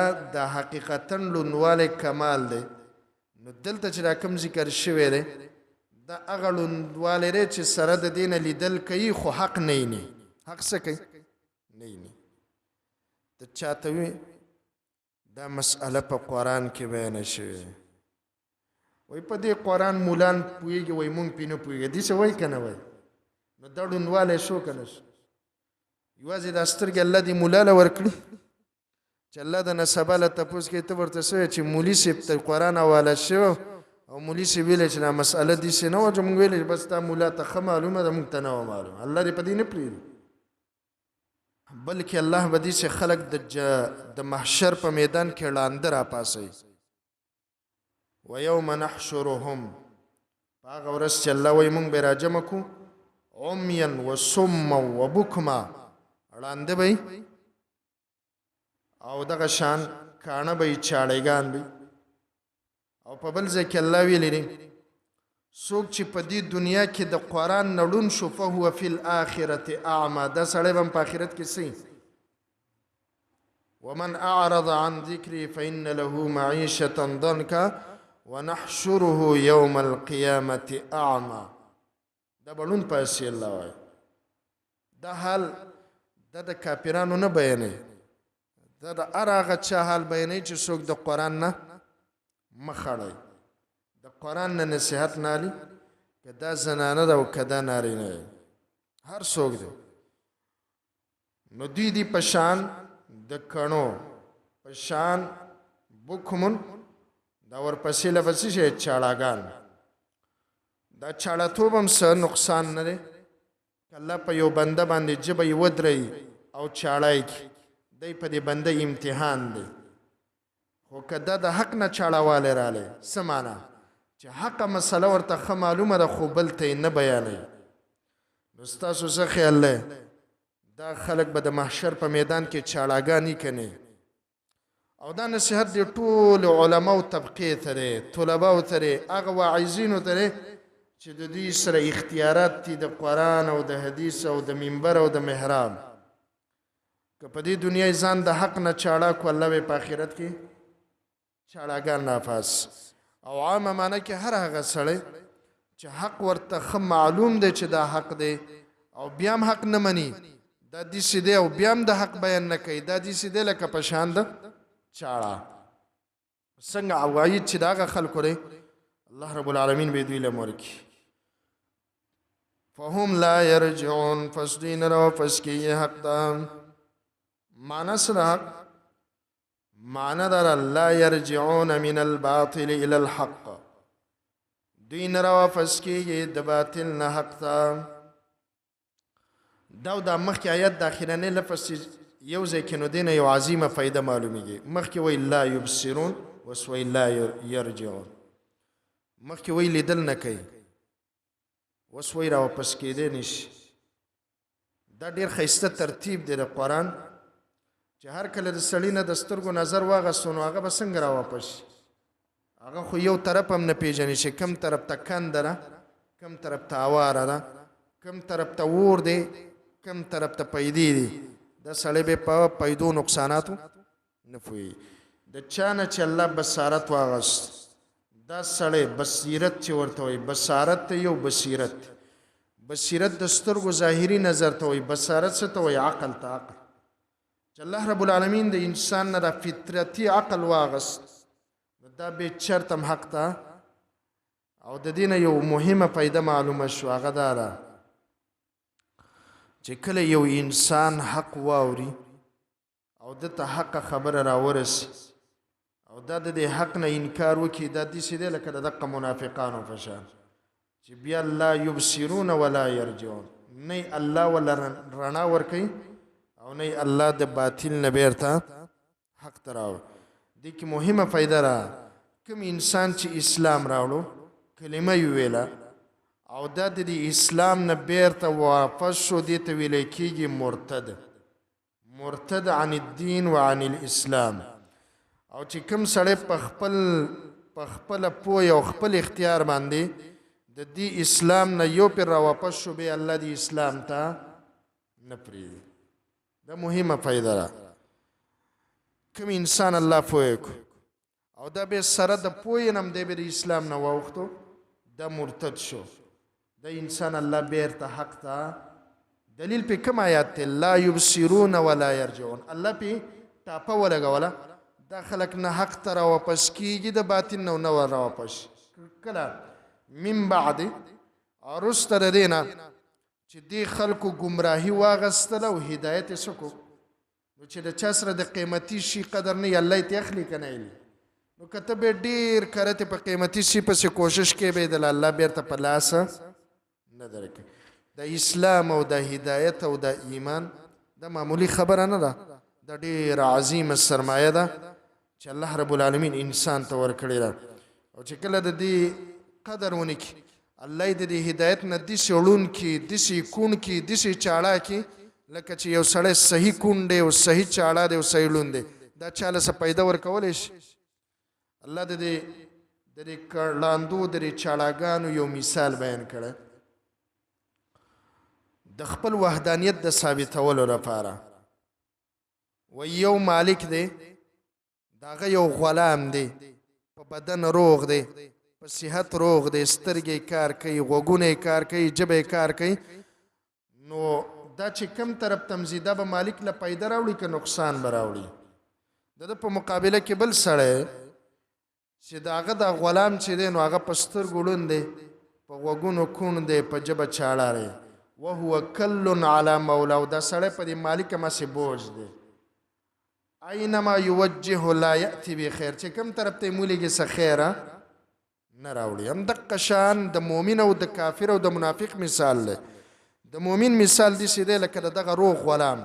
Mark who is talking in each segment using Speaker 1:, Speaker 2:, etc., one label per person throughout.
Speaker 1: دا حقیقتا لونواله کمال دی نو دلته چې دا کوم ذکر شوی دی دا هغه لونواله دی چې سره د دې نه لیدل کوي خو حق نه ویني حق څه کوي نه ویني ته چاته وي دا مسأله په قرآن کې بیانه شوې وایي په دې قرآن مولان پوهېږي وایي مونږ پې نه پوهېږي داسې وایي که نه وایي نو دا لونوالی شو که نه شو یوازې دا سترګې الله دې مولا له ورکړي چې الله د نسبه له تپوس کوي ته ورته څه وایې چې مولي صاحب ته قرآن حواله شوی او مولي صاحب ویلی چې دا مسأله داسې نه وه چې مونږ ویلی بس دا مولا ته ښه معلومه ده مونږ ته نه وه معلومه الله دې په دې نه پرېږدي بلکې الله به داسې خلک د محشر په میدان کې ړانده راپاسوي ویوم نحشرهم په هغه ورځ چې الله وایي مونږ به یې راجمع کړو عمیا وصما وبکما ړانده به او دغه شان کاڼه به یې چاړېګان به او په بل ځای کې الله ویلی دی څوک چې په دې دنیا کې د قرآن نه ړوند شو فهو فی الاخرة اعمى دا سړی به هم په آخرت کې څه ومن اعرض عن ذکري فإن له معیشة ضنکا ونحشره یوم القیامة اعمى دا به ړوند پاسي الله وایي دا حال دا د کافرانو نه بیانوي دا د هر هغه چا حال بیانوي چې څوک د قرآن نه مخ اړوي د قرآن نه نصیحت نه اخلي که دا زنانه ده او که دا نارینه دی هر څوک دی نو دوی دي په شان د کڼو په شان بکمون دا ورپسې له به څه شی چاړاګان دا چاړهتوب هم څه نقصان نه دی که الله په یو بنده باندې ژبه یې ودروي او چاړه یې کړي دی په دې بنده امتحان دی خو که دا د حق نه چاړهوالی رالی څه معنا چې حقه مسله ورته ښه معلومه ده خو بل ته یې نه بیانوي نو ستاسو څه خیال دی دا خلک به د محشر په میدان کې چاړهګانې کني او دا نصیحت دی ټولو علماو طبقې ته دی طلباو ته دی هغه واعظینو ته دی چې د دوی سره اختیارات دي د قرآن او د حدیث او د منبر او د محراب که په دې دنیا ځان د حق نه چاړه کو الله به په آخرت کې چاړهګان نافاس او عامه معنی کې هر هغه سړی چې حق ورته ښه معلوم دی چې دا حق دی او بیا هم حق نه مني دا داسې دی او بیا هم د حق بیان نه کوي دا داسې دی لکه په شان د چاړه څنګه عواید چې د هغه خلکو دی الله رب العالمین به دوی له ورکړي فهم لا یرجعون پس دوی نه راواپس کیږي حق ته معنی سره حق معنی در لا یرجعون من الباطل الى الحق دوی نه راواپس کیږي د باطل نه حق ته دا مخکې آیت داخلنی لفظ یو ځای کې نو دی نه یو عظیمه فایده معلومیږي مخکې وایي لا یبصرون اوس وایي لا یرجعون مخکې وایي لیدل نه کوي اوس وایي راواپس کېدی نشي دا ډېر ښایسته ترتیب دی د قرآن چې هر کله د سړي نه د سترګو نظر واغستو نو هغه به څنګه راواپس شي هغه خو یو طرف هم نه پېژني چې کوم طرف ته کنده ده کوم طرف ته هواره ده کوم طرف ته اور دی کوم طرف ته پیدې دي دا سړی به په پیدو نقصاناتو نه پوهېږي د چا نه چې الله بصارت واغست دا سړی بصیرت چې ورته وایي بصارت ته یو بصیرت بصیرت د سترګو ظاهري نظر ته وایي بصارت څه ته وایي عقل ته عقل چې الله رب العالمین د انسان نه دا فطرتي عقل واغست نو دا به چرته هم حق ته او د دې نه یو مهمه فایده معلومه شو هغه دا ده چې کله یو انسان حق واوري او دته حقه خبره راورسي او دا د دې حق نه انکار وکړي دا داسې دی لکه د دقه منافقانو په شان چې بیا لا یبصرون ولا یرجعون نه الله ولا رڼا ورکوي او نه الله د باطل نه بیرته حق ته راوړي دې کې مهمه فایده را کوم انسان چې اسلام راوړو کلمه یې ویله او دا د اسلام نه بیرته واپس شو دې ته ویلی کېږي مرتد عن الدین وعن الاسلام او چې کوم سړی په خپله پوهې او خپل اختیار باندې د دې اسلام نه یو پرې راواپس شو بیا الله دې اسلام ته نه پرېږدي دا مهمه فایده ده کوم انسان الله پوه کو او دا به سره د پوهې نه هم دی به د اسلام نه واوښتو دا مرتد شو دا انسان الله بیرته حق ته دلیل پې کوم آیات دی لا یبصرون ولا یرجعون الله پې ټاپه ولګوله دا خلک نه حق ته راواپس کېږي د باطل نه نه راواپس کله من بعد وروسته د دې نه چې دې خلکو ګمراهي واغستله او هدایت یې څه کو نو چې د چا سره د قیمتي شي قدر نه وي الله یې ته اخلي که نه یې نو که ته به ډېر کرتې په قیمتي شي پسې کوشش کې به د الله بیرته په لاس نه درکوي د اسلام او د هدایت او د ایمان دا معمولی خبره نه ده دا ډېره عظیمه سرمایه ده چې الله رب العالمین انسان ته ورکړې ده او چې کله د دې قدر ونه کړي الله یې د دې هدایت نه داسې ړوند کړي داسې کوڼ کړي داسې چاړه کړي لکه چې یو سړی صحیح کوڼ دی او صحیح چاړه دی او صحیح ړوند دی دا چاله څه پیدا ورکولی شي الله د دې ړاندو د دې چاړهګانو یو مثال بیان کړی د خپل وحدانیت د ثابتولو لپاره و یو مالک دی د هغه یو غلام دی په بدن روغ دی په صحت روغ دی سترګې کار کوي غوږونه کار کوي ژبه کار کوي نو دا چې کم طرف تمځي دا به مالک له پیدا راوړي که نقصان به راوړي د ده په مقابله کې بل سړی چې د هغه د غلام چې دی نو هغه په سترګو ړوند دی په غوږونو کوڼ دی په ژبه چاړه دی وهو کل علی مولاه دا سړی په دې مالک همسې بوج دی اینما یوجه لا یأتی بخیر چې کوم طرف ته یې مولیږي څه خیره نه راوړي همدقه شان د مؤمن او د کافر او د منافق مثال دی د مؤمن مثال داسې دی لکه د دغه روغ غلام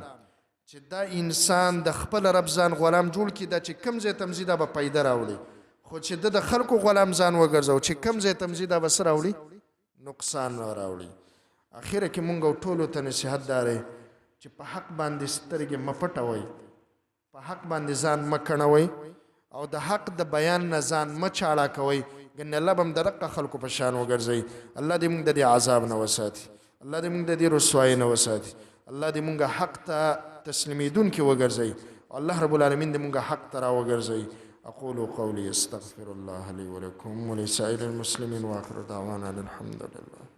Speaker 1: چې دا انسان د خپل رب ځان غلام جوړ کړي دا چې کوم ځای ته ځي دا به پیدا راوړي خو چې د خلکو غلام ځان وګرځو چې کوم ځای ته ځي دا به څه راوړي نقصان راوړي اخره کې مونږ ټولو ته نصیحت دا دی چې په حق باندې سترګې مه پټوئ په حق باندې ځان مه کڼوئ او د حق د بیان نه ځان مه چاړه کوئ ګنې الله به هم د دقه خلکو په شان وګرځوي الله دې مونږ د دې عذاب نه وساتي الله دې مونږ د دې رسوایۍ نه وساتي الله دې مونږ حق ته تسلیمېدونکي وګرځوي الله رب العالمین دې مونږ حق ته راوګرځوي أقول قولي أستغفر الله لي ولكم ولسائر المسلمين وآخر دعوانا الحمد لله